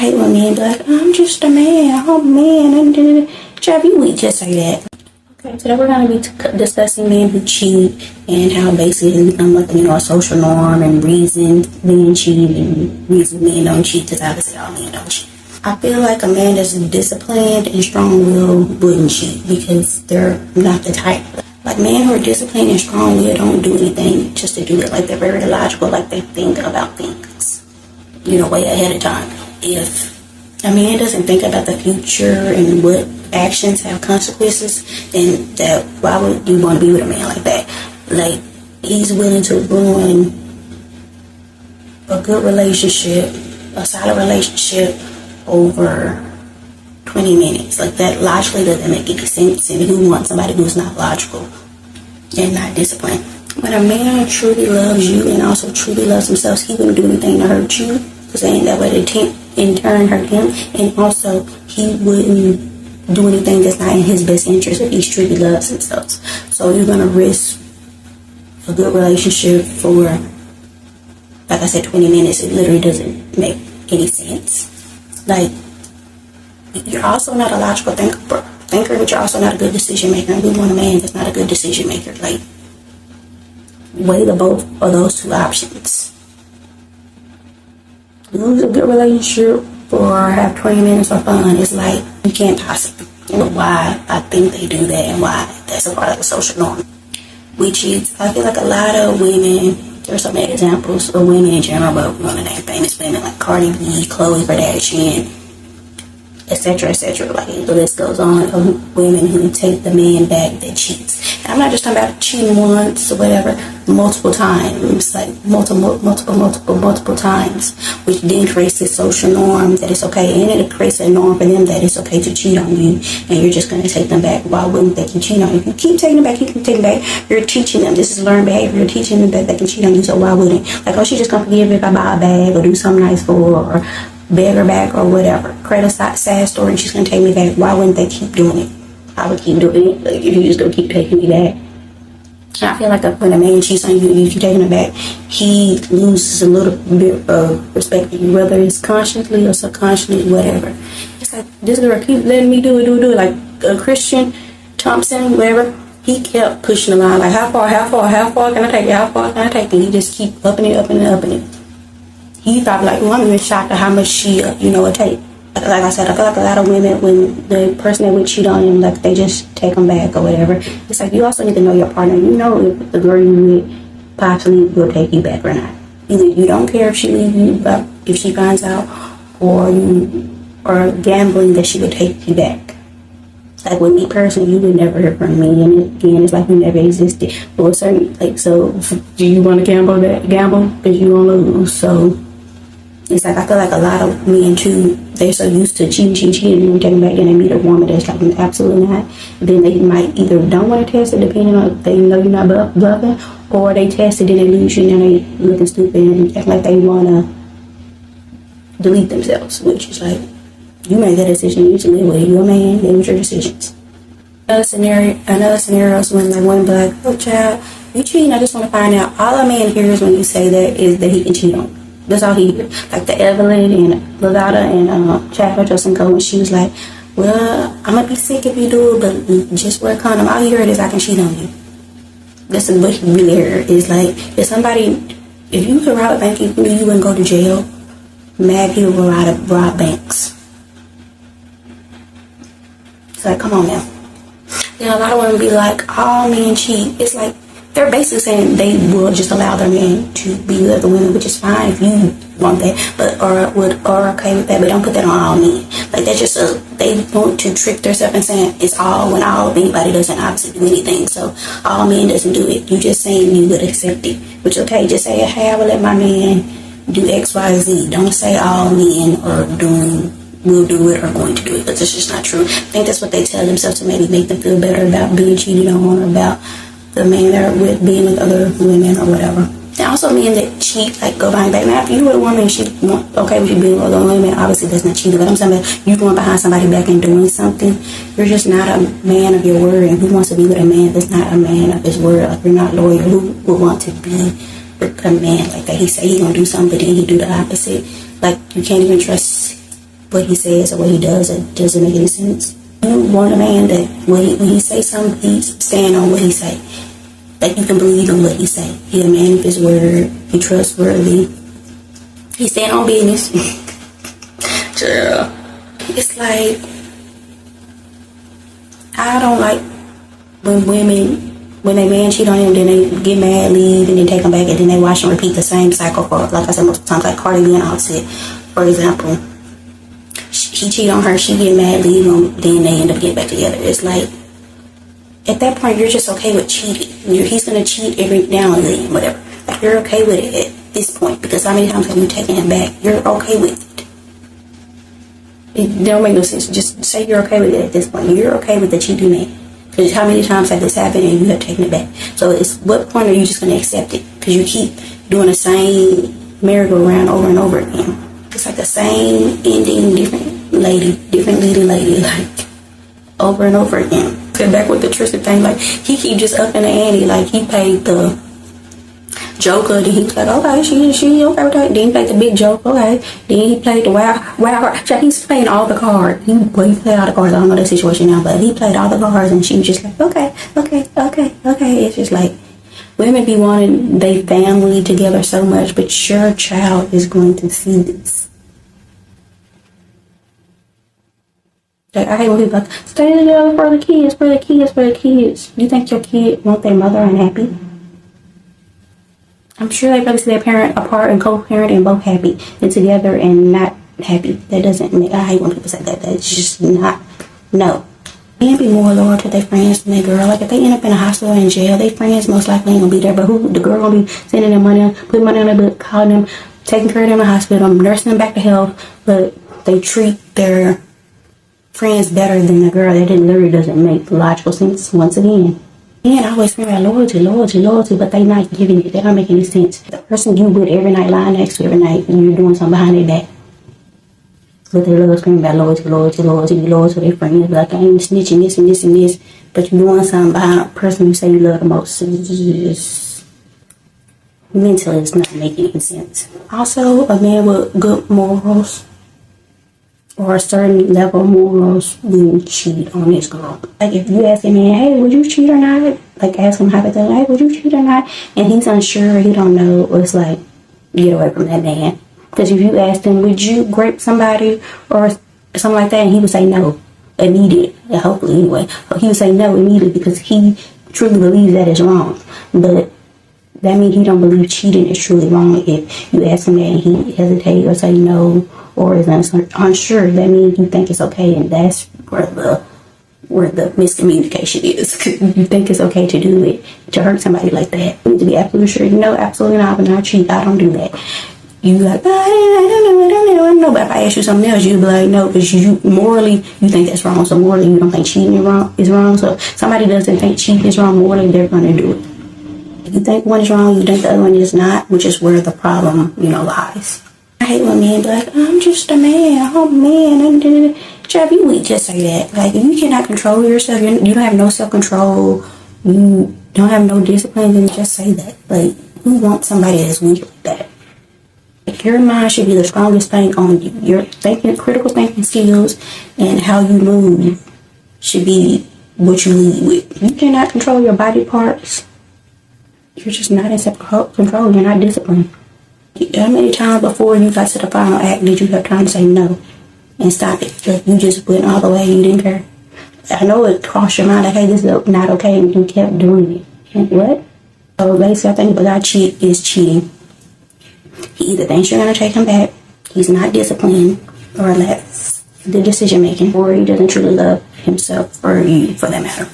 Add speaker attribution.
Speaker 1: hate when men be like, I'm just a man, I'm a man, and Jeff, you would just say that. Okay, today we're going to be discussing men who cheat and how basically it's become like, a social norm and reason men cheat and reason men don't cheat, because obviously all men don't cheat. I feel like a man that's disciplined and strong-willed wouldn't cheat because they're not the type. Like, men who are disciplined and strong-willed don't do anything just to do it. Like, they're very logical, like they think about things, way ahead of time. If a man doesn't think about the future and what actions have consequences, then why would you want to be with a man like that? Like, he's willing to ruin a good relationship, a solid relationship, over 20 minutes. Like, that logically doesn't make any sense. And who wants somebody who's not logical and not disciplined? When a man truly loves you and also truly loves himself, he wouldn't do anything to hurt you, because then that would in turn hurt him. And also, he wouldn't do anything that's not in his best interest if he truly loves himself. So you're going to risk a good relationship for, like I said, 20 minutes. It literally doesn't make any sense. Like, you're also not a logical thinker, but you're also not a good decision maker. And we want a man that's not a good decision maker. Like, weigh the both of those two options. Lose a good relationship or have 20 minutes of fun. It's like, you can't possibly. Why I think they do that and why that's a part of the social norm. Which is, I feel like a lot of women, there's so many examples of women in general, but we want to name famous women like Cardi B, Khloe Kardashian, etc., etc. Like, the list goes on of women who take the man back that cheats. And I'm not just talking about cheating once or whatever, multiple times, like multiple times, which then creates this social norm that it's okay, and it creates a norm for them that it's okay to cheat on you, and you're just going to take them back. Why wouldn't they keep cheating on you? If you keep taking them back, you're teaching them. This is learned behavior. You're teaching them that they can cheat on you, so why wouldn't? Like, oh, she's just going to forgive me if I buy a bag or do something nice for her, or beg her back or whatever. Create a sad story and she's going to take me back. Why wouldn't they keep doing it? I would keep doing it. Like, if you're just going to keep taking me back. And I feel like when a man cheats on you, if you're taking him back, he loses a little bit of respect for you, whether it's consciously or subconsciously, whatever. It's like, this girl keep letting me do it. Like, Christian Thompson, whatever, he kept pushing the line. Like, how far can I take it? How far can I take it? He just keep upping it. He thought, like, well, I'm even shocked at how much she, would take. Like I said, I feel like a lot of women, when the person that would cheat on them, like, they just take them back or whatever. It's like, you also need to know your partner. You know if the girl you with possibly will take you back or not. Either you don't care if she leaves you, but if she finds out, or you are gambling that she would take you back. Like, with me personally, you would never hear from me, and again, it's like you never existed. But with certain, like, so do you want to gamble? Because you won't lose. So it's like, I feel like a lot of men too, they're so used to cheating, and taking back, and they meet a woman that's like, absolutely not. Then they might either don't want to test it, depending on if they know you're not bluffing, or they test it and they lose you, and then they looking stupid and act like they want to delete themselves, which is like, you made that decision. You should live with it. You're a man. Live with your decisions. Another scenario is when, like, one be like, oh, child, you cheating. I just want to find out. All a man hears when you say that is that he can cheat on you. That's all he hears. Like the Evelyn and Lavada and Chad Justin Cole, when she was like, well, I'm going to be sick if you do it, but just wear a condom. All he heard is, I can cheat on you. That's what he really heard. Is like, if you could rob a bank, you wouldn't go to jail. Mad people will rob banks. It's like, come on now. Then a lot of women be like, all men cheat. It's like, they're basically saying they will just allow their men to be with other women, which is fine if you want that, but or okay with that, but don't put that on all men. Like, that's just they want to trick themselves and saying it's all when all anybody doesn't obviously do anything. So all men doesn't do it. You just saying you would accept it, which okay. Just say, hey, I will let my man do X, Y, Z. Don't say all men are will do it or going to do it, because it's just not true. I think that's what they tell themselves to maybe make them feel better about being cheated on, or about the men that are with being with other women or whatever. And also men that cheat, like, go behind back. Now, if you with a woman and she okay with you being with other women, obviously that's not cheating. But I'm saying that you going behind somebody back and doing something, you're just not a man of your word. And who wants to be with a man that's not a man of his word? Like, you're not loyal. Who would want to be with a man like that? He say he gonna do something, but then he do the opposite. Like, you can't even trust what he says or what he does, it doesn't make any sense. You want a man that when he say something, he stand on what he say. Like you can believe in what he say. He a man of his word. He trustworthy. He stand on business. It's like, I don't like when they man cheat on him, then they get mad, leave, and then take him back, and then they watch and repeat the same cycle for, like I said, multiple times, like Cardi B and Offset, for example. He cheat on her, she get mad, leave him, then they end up getting back together. It's like, at that point, you're just okay with cheating. He's going to cheat every now and then, whatever. Like, you're okay with it at this point, because how many times have you taken him back? You're okay with it. It don't make no sense. Just say you're okay with it at this point. You're okay with the cheating man. Because how many times have this happened and you have taken it back? So it's what point are you just going to accept it? Because you keep doing the same merry-go-round over and over again. It's like the same ending, different leading lady, like over and over again. Get back with the Tristan thing, like he keep just upping the ante. Like he paid the Joker, then he was like, okay, she okay with that. Then he played the big joke, okay. Then he played the wow. He's playing all the cards. He played all the cards. I don't know the situation now, but he played all the cards, and she was just like, okay. It's just like women be wanting their family together so much, but your child is going to see this. Like, I hate when people like, stay together for the kids. You think your kid want their mother unhappy? I'm sure they probably see their parent apart and co-parent and both happy and together and not happy. That doesn't make, I hate when people say that. That's just not, no. They can't be more loyal to their friends than their girl. Like if they end up in a hospital or in jail, their friends most likely ain't gonna be there. But the girl gonna be sending them money, putting money on their book, calling them, taking care of them in the hospital, nursing them back to health. But they treat their friends better than the girl. That literally doesn't make logical sense once again. And I always scream about loyalty, but they not giving it. They don't make any sense. The person you with every night, lying next to every night, and you're doing something behind their back. But they love screaming about loyalty, be loyal to their friends. Like I ain't snitching this and this and this, but you're doing something behind a person you say you love the most. It's just, mentally, it's not making any sense. Also, a man with good morals or a certain level of morals wouldn't cheat on this girl. Like if you ask a man, hey, would you cheat or not? Like ask him hypothetically, hey, would you cheat or not? And he's unsure, he don't know, it's like, get away from that man. Because if you asked him, would you grape somebody or something like that, and he would say no immediately, hopefully anyway. He would say no immediately because he truly believes that is wrong. But that means he don't believe cheating is truly wrong. If you ask him that and he hesitate or say no or is unsure, that means you think it's okay, and that's where the miscommunication is. You think it's okay to do it, to hurt somebody like that. You need to be absolutely sure. No, absolutely not. But not cheat. I don't do that. You like, I don't know. But if I ask you something else, you'd be like, no, because you morally you think that's wrong. So morally you don't think cheating is wrong. So if somebody doesn't think cheating is wrong, morally they're gonna do it. If you think one is wrong, you think the other one is not, which is where the problem, lies. I hate when men be like, I'm just a man, oh man, Jeff, you would just say that. Like, if you cannot control yourself, you don't have no self-control, you don't have no discipline, then just say that. Like, who wants somebody that's weak like that? Like, your mind should be the strongest thing on you. Your critical thinking skills and how you move should be what you lead with. You cannot control your body parts. You're just not in self-control. You're not disciplined. How many times before you got to the final act did you have time to say no and stop it? Like you just went all the way, you didn't care. I know it crossed your mind like, hey, this is not okay, and you kept doing it. And what? So basically, I think the guy is cheating. He either thinks you're going to take him back, he's not disciplined, or lacks the decision making, or he doesn't truly love himself or you for that matter.